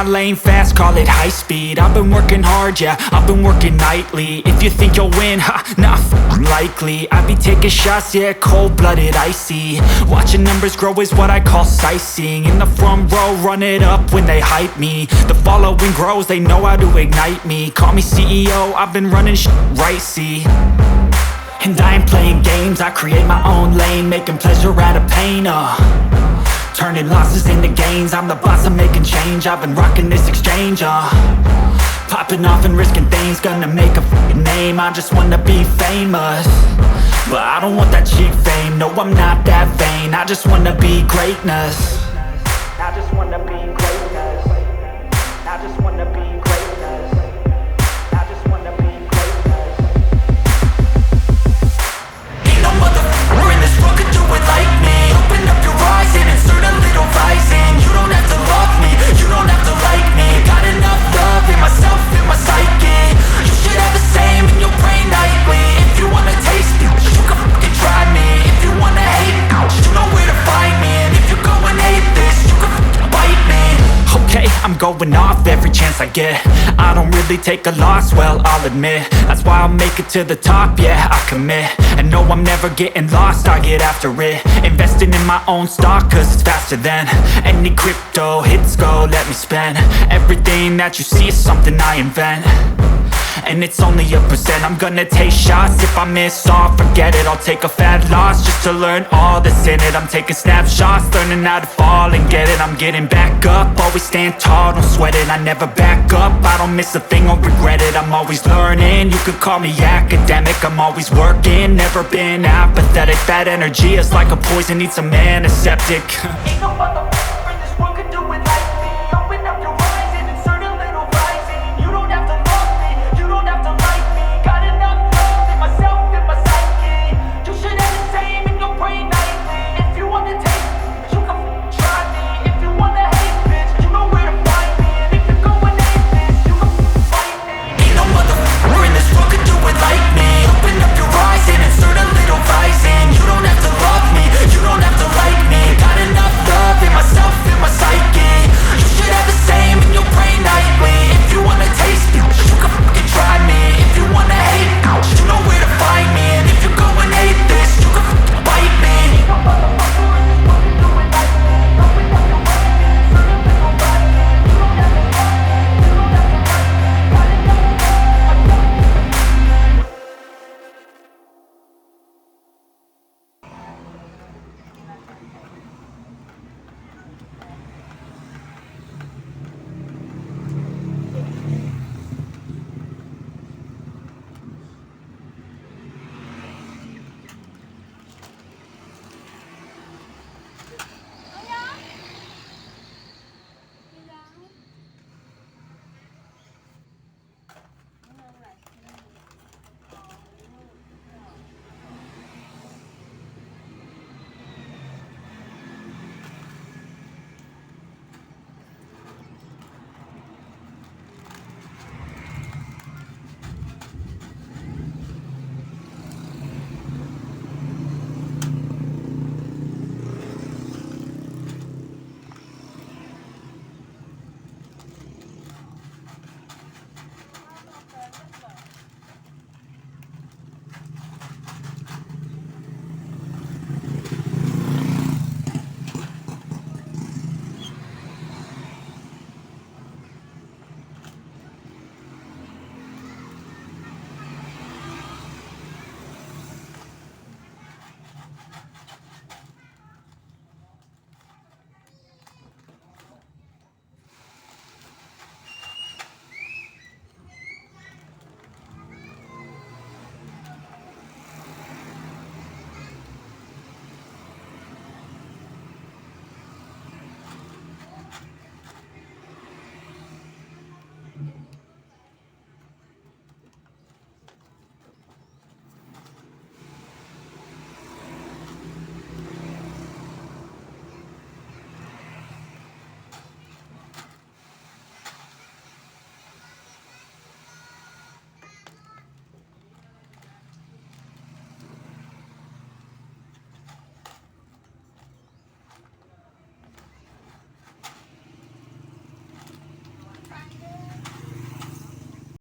lane fast, call it high speed. I've been working hard, yeah, I've been working nightly. If you think you'll win, ha, not likely. I be taking shots, yeah, cold-blooded, icy. Watching numbers grow is what I call sightseeing. In the front row, run it up when they hype me. The following grows, they know how to ignite me. Call me CEO, I've been running right, see. And I ain't playing games, I create my own lane, making pleasure out of pain, turning losses into gains. I'm the boss, I'm making change. I've been rocking this exchange, popping off and risking things. Gonna make a f***ing name. I just wanna be famous, but I don't want that cheap fame. No, I'm not that vain. I just wanna be greatness. I just wanna be greatness. I just wanna be greatness. I just wanna be greatness. Ain't no motherfucker in this world could do it like me. Open up your eyes and insert a little rising. You don't have to love me, you don't have to like me. Got enough love in myself, in my psyche. You should have the same in your brain nightly. If you wanna taste me, you can fucking try me. If you wanna hate me, you know where to find me. And if you go and hate this, you can fucking bite me. Okay, I'm going off every chance I get. I don't really take a loss, well, I'll admit. That's why I'll make it to the top, yeah, I commit. And no, I'm never getting lost, I get after it. Investing in my own stock, cause it's faster than any crypto hits go, let me spend. Everything that you see is something I invent, and it's only a percent. I'm gonna take shots, if I miss all, forget it. I'll take a fat loss just to learn all that's in it. I'm taking snapshots, learning how to fall and get it. I'm getting back up, always stand tall, don't sweat it. I never back up, I don't miss a thing or regret it. I'm always learning, you could call me academic. I'm always working, never been apathetic. That energy is like a poison, needs some antiseptic.